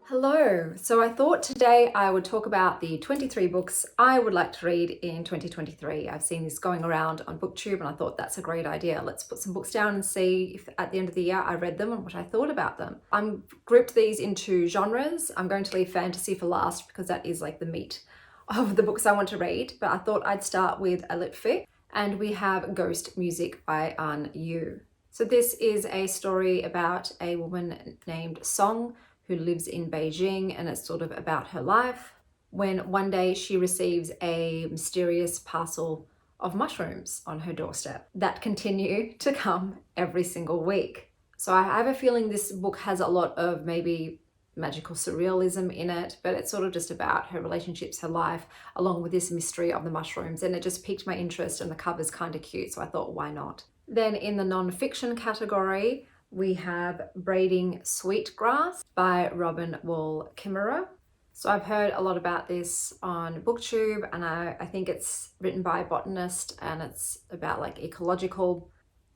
Hello. So I thought today I would talk about the 23 books I would like to read in 2023. I've seen this going around on BookTube and I thought that's a great idea. Let's put some books down and see if at the end of the year I read them and what I thought about them. I'm grouped these into genres. I'm going to leave fantasy for last because that is like the meat of the books I want to read, but I thought I'd start with a lit fic, and we have Ghost Music by An Yu. So this is a story about a woman named Song who lives in Beijing, and it's sort of about her life when one day she receives a mysterious parcel of mushrooms on her doorstep that continue to come every single week. So I have a feeling this book has a lot of maybe magical surrealism in it, but it's sort of just about her relationships, her life, along with this mystery of the mushrooms, and it just piqued my interest, and the cover's kind of cute, so I thought, why not? Then in the non-fiction category, we have Braiding Sweetgrass by Robin Wall Kimmerer. So I've heard a lot about this on BookTube, and I think it's written by a botanist, and it's about like ecological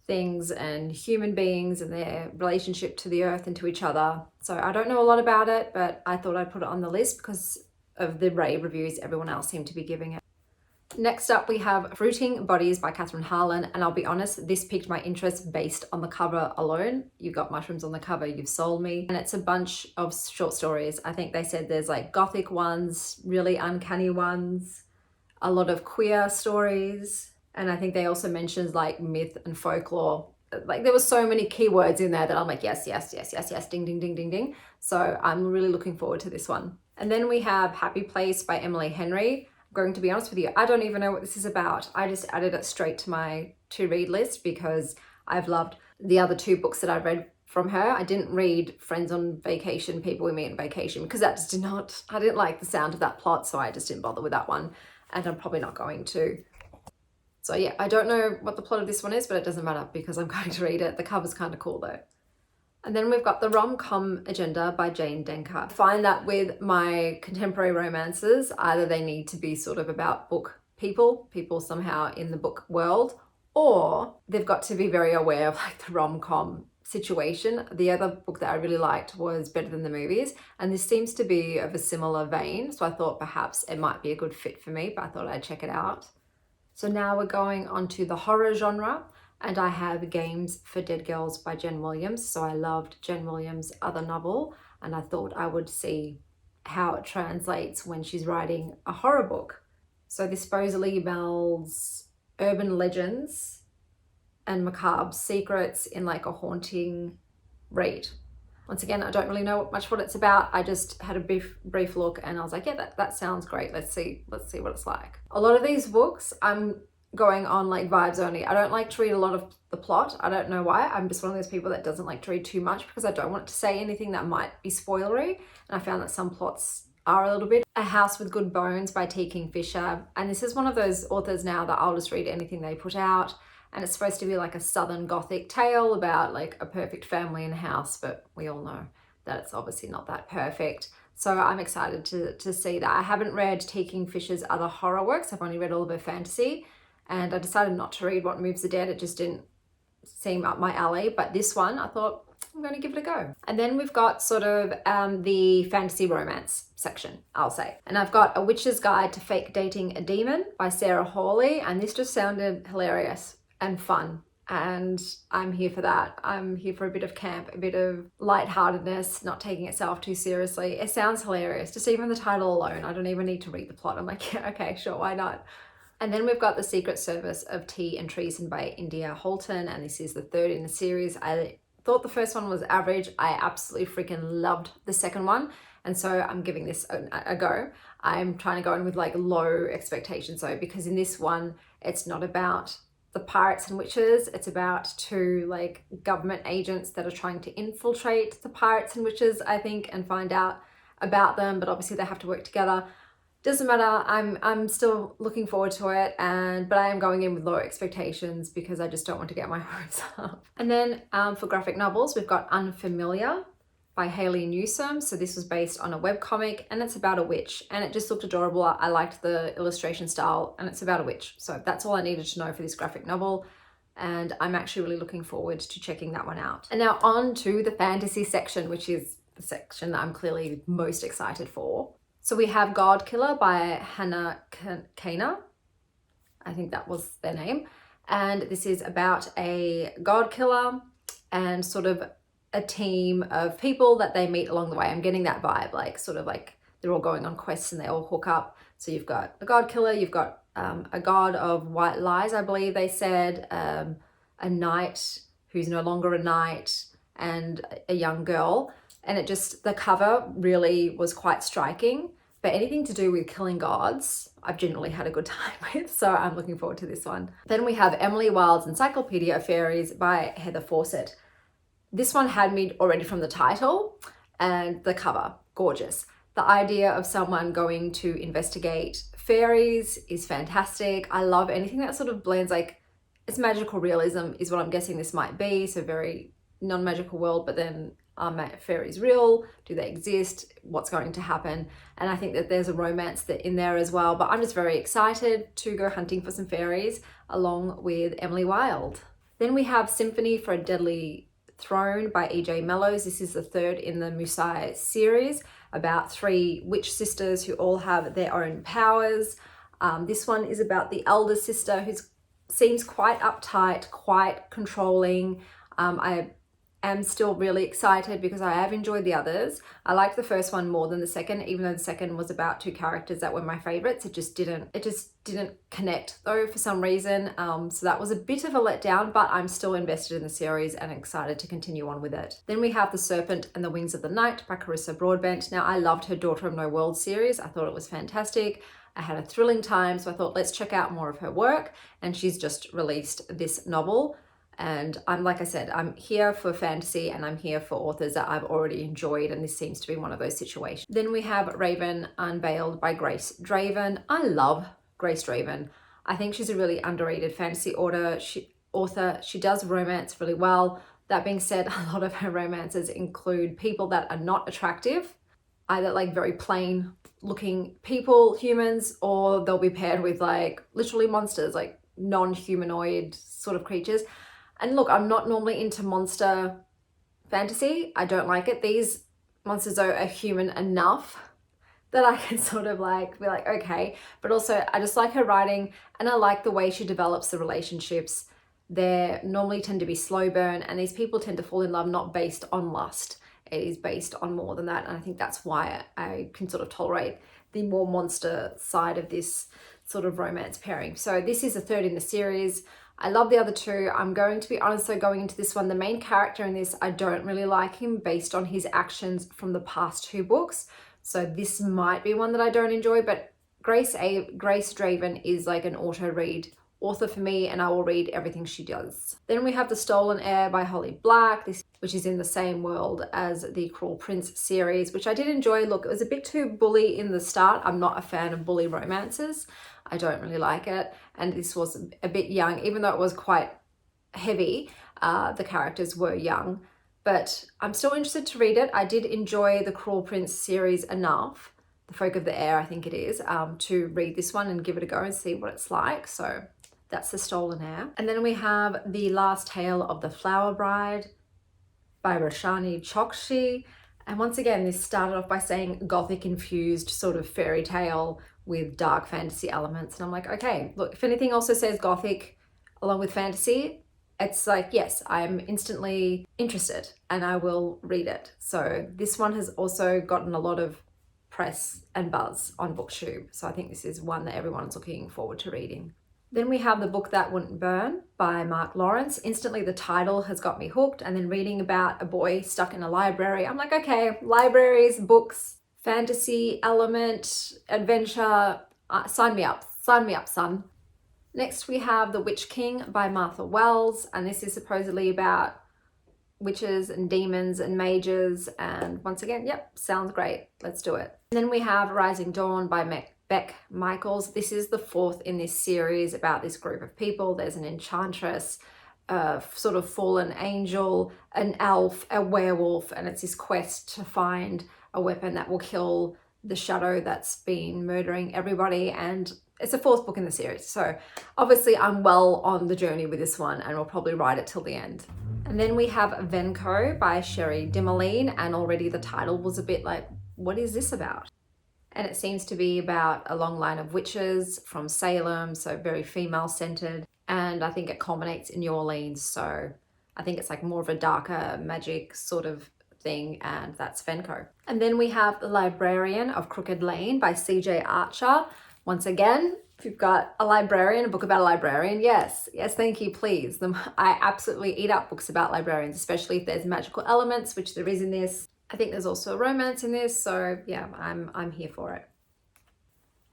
things and human beings and their relationship to the earth and to each other. So I don't know a lot about it, but I thought I'd put it on the list because of the rave reviews everyone else seemed to be giving it. Next up, we have Fruiting Bodies by Katherine Harlan, and I'll be honest, this piqued my interest based on the cover alone. You've got mushrooms on the cover, you've sold me. And it's a bunch of short stories. I think they said there's like gothic ones, really uncanny ones, a lot of queer stories, and I think they also mentioned like myth and folklore. Like there were so many keywords in there that I'm like, yes, yes, yes, yes, yes, ding, ding, ding, ding, ding. So I'm really looking forward to this one. And then we have Happy Place by Emily Henry. Going to be honest with you, I don't even know what this is about. I just added it straight to my to-read list because I've loved the other two books that I've read from her. I didn't read Friends on Vacation, People We Meet on Vacation, because that just I didn't like the sound of that plot, so I just didn't bother with that one, and I'm probably not going to. So yeah, I don't know what the plot of this one is, but it doesn't matter because I'm going to read it. The cover's kind of cool though. And then we've got The Rom-Com Agenda by Jane Denker. I find that with my contemporary romances, either they need to be sort of about book people somehow in the book world, or they've got to be very aware of like the rom-com situation. The other book that I really liked was Better Than the Movies, and this seems to be of a similar vein, so I thought perhaps it might be a good fit for me, but I thought I'd check it out. So now we're going on to the horror genre, and I have Games for Dead Girls by Jen Williams. So I loved Jen Williams' other novel, and I thought I would see how it translates when she's writing a horror book. So this supposedly melds urban legends and macabre secrets in like a haunting read. Once again, I don't really know much what it's about. I just had a brief look and I was like, yeah, that sounds great. Let's see what it's like. A lot of these books, I'm going on like vibes only. I don't like to read a lot of the plot. I don't know why. I'm just one of those people that doesn't like to read too much because I don't want to say anything that might be spoilery. And I found that some plots are a little bit. A House with Good Bones by T. Kingfisher. And this is one of those authors now that I'll just read anything they put out. And it's supposed to be like a Southern Gothic tale about like a perfect family and house, but we all know that it's obviously not that perfect. So I'm excited to see that. I haven't read T. Kingfisher's other horror works. I've only read all of her fantasy. And I decided not to read What Moves the Dead. It just didn't seem up my alley. But this one, I thought, I'm going to give it a go. And then we've got sort of the fantasy romance section, I'll say. And I've got A Witch's Guide to Fake Dating a Demon by Sarah Hawley. And this just sounded hilarious and fun. And I'm here for that. I'm here for a bit of camp, a bit of lightheartedness, not taking itself too seriously. It sounds hilarious. Just even the title alone, I don't even need to read the plot. I'm like, yeah, okay, sure, why not? And then we've got The Secret Service of Tea and Treason by India Holton, and this is the third in the series. I thought the first one was average. I absolutely freaking loved the second one, and so I'm giving this a go. I'm trying to go in with like low expectations though, because in this one, it's not about the pirates and witches. It's about two like government agents that are trying to infiltrate the pirates and witches, I think, and find out about them, but obviously they have to work together. Doesn't matter, I'm still looking forward to it, but I am going in with low expectations because I just don't want to get my hopes up. And then for graphic novels, we've got Unfamiliar by Hayley Newsome. So this was based on a webcomic and it's about a witch, and it just looked adorable. I liked the illustration style, and it's about a witch. So that's all I needed to know for this graphic novel. And I'm actually really looking forward to checking that one out. And now on to the fantasy section, which is the section that I'm clearly most excited for. So we have God Killer by Hannah Kaner. I think that was their name. And this is about a God killer and sort of a team of people that they meet along the way. I'm getting that vibe, like sort of like they're all going on quests and they all hook up. So you've got a God killer, you've got a god of white lies, I believe they said, a knight who's no longer a knight, and a young girl. And it just, the cover really was quite striking. But anything to do with killing gods, I've generally had a good time with, so I'm looking forward to this one. Then we have Emily Wilde's Encyclopedia of Fairies by Heather Fawcett. This one had me already from the title and the cover, gorgeous. The idea of someone going to investigate fairies is fantastic. I love anything that sort of blends, like, it's magical realism is what I'm guessing this might be, so very non-magical world, but then are fairies real? Do they exist? What's going to happen? And I think that there's a romance that in there as well, but I'm just very excited to go hunting for some fairies along with Emily Wilde. Then we have Symphony for a Deadly Throne by E.J. Mellows. This is the third in the Musai series about 3 witch sisters who all have their own powers. This one is about the elder sister who seems quite uptight, quite controlling. I am still really excited because I have enjoyed the others. I liked the first one more than the second, even though the second was about 2 characters that were my favorites. It just didn't connect though for some reason. So that was a bit of a letdown, but I'm still invested in the series and excited to continue on with it. Then we have The Serpent and the Wings of the Night by Carissa Broadbent. Now I loved her Daughter of No World series. I thought it was fantastic. I had a thrilling time, so I thought let's check out more of her work. And she's just released this novel. And like I said, I'm here for fantasy and I'm here for authors that I've already enjoyed, and this seems to be one of those situations. Then we have Raven Unveiled by Grace Draven. I love Grace Draven. I think she's a really underrated fantasy author. She does romance really well. That being said, a lot of her romances include people that are not attractive, either like very plain looking people, humans, or they'll be paired with like literally monsters, like non-humanoid sort of creatures. And look, I'm not normally into monster fantasy. I don't like it. These monsters are human enough that I can sort of like be like, okay. But also I just like her writing and I like the way she develops the relationships. They normally tend to be slow burn, and these people tend to fall in love not based on lust. It is based on more than that. And I think that's why I can sort of tolerate the more monster side of this sort of romance pairing. So this is the third in the series. I love the other 2. I'm going to be honest though, going into this one, the main character in this, I don't really like him based on his actions from the past 2 books. So this might be one that I don't enjoy, but Grace Draven is like an auto-read author for me, and I will read everything she does. Then we have The Stolen Heir by Holly Black, which is in the same world as the Cruel Prince series, which I did enjoy. Look, it was a bit too bully in the start. I'm not a fan of bully romances. I don't really like it. And this was a bit young, even though it was quite heavy. The characters were young, but I'm still interested to read it. I did enjoy the Cruel Prince series enough, The Folk of the Air, I think it is, to read this one and give it a go and see what it's like. So that's The Stolen Heir. And then we have The Last Tale of the Flower Bride by Roshani Chokshi. And once again, this started off by saying gothic infused sort of fairy tale with dark fantasy elements. And I'm like, okay, look, if anything also says gothic along with fantasy, it's like, yes, I'm instantly interested and I will read it. So this one has also gotten a lot of press and buzz on BookTube. So I think this is one that everyone's looking forward to reading. Then we have The Book That Wouldn't Burn by Mark Lawrence. Instantly the title has got me hooked, and then reading about a boy stuck in a library, I'm like, okay, libraries, books, fantasy element, adventure, sign me up, son. Next we have The Witch King by Martha Wells, and this is supposedly about witches and demons and mages, and once again, yep, sounds great, let's do it. And then we have Rising Dawn by Beck Michaels. This is the 4th in this series about this group of people. There's an enchantress, a sort of fallen angel, an elf, a werewolf, and it's this quest to find a weapon that will kill the shadow that's been murdering everybody. And it's the 4th book in the series. So obviously I'm well on the journey with this one and will probably ride it till the end. And then we have Venko by Sherry Dimoline, and already the title was a bit like, what is this about? And it seems to be about a long line of witches from Salem, so very female-centered. And I think it culminates in New Orleans, so I think it's like more of a darker magic sort of thing, and that's Venko. And then we have The Librarian of Crooked Lane by C.J. Archer. Once again, if you've got a librarian, a book about a librarian, yes, thank you, please. I absolutely eat up books about librarians, especially if there's magical elements, which there is in this. I think there's also a romance in this, so yeah, I'm here for it.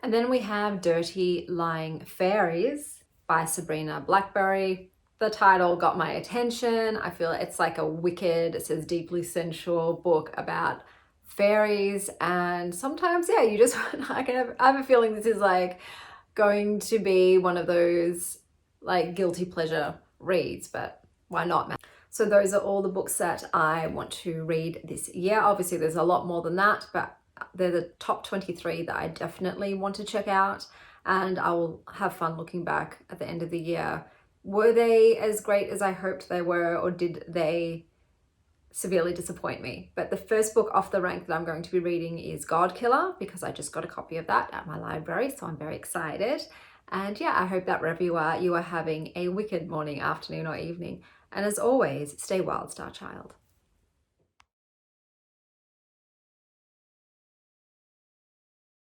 And then we have Dirty Lying Fairies by Sabrina Blackberry. The title got my attention. I feel it's like a wicked, it says deeply sensual book about fairies, and sometimes, yeah, you just, I have a feeling this is like going to be one of those like guilty pleasure reads, but why not, man? So those are all the books that I want to read this year. Obviously there's a lot more than that, but they're the top 23 that I definitely want to check out, and I will have fun looking back at the end of the year. Were they as great as I hoped they were, or did they severely disappoint me? But the first book off the rank that I'm going to be reading is God Killer, because I just got a copy of that at my library, so I'm very excited. And yeah, I hope that wherever you are having a wicked morning, afternoon, or evening. And as always, stay wild, Star Child.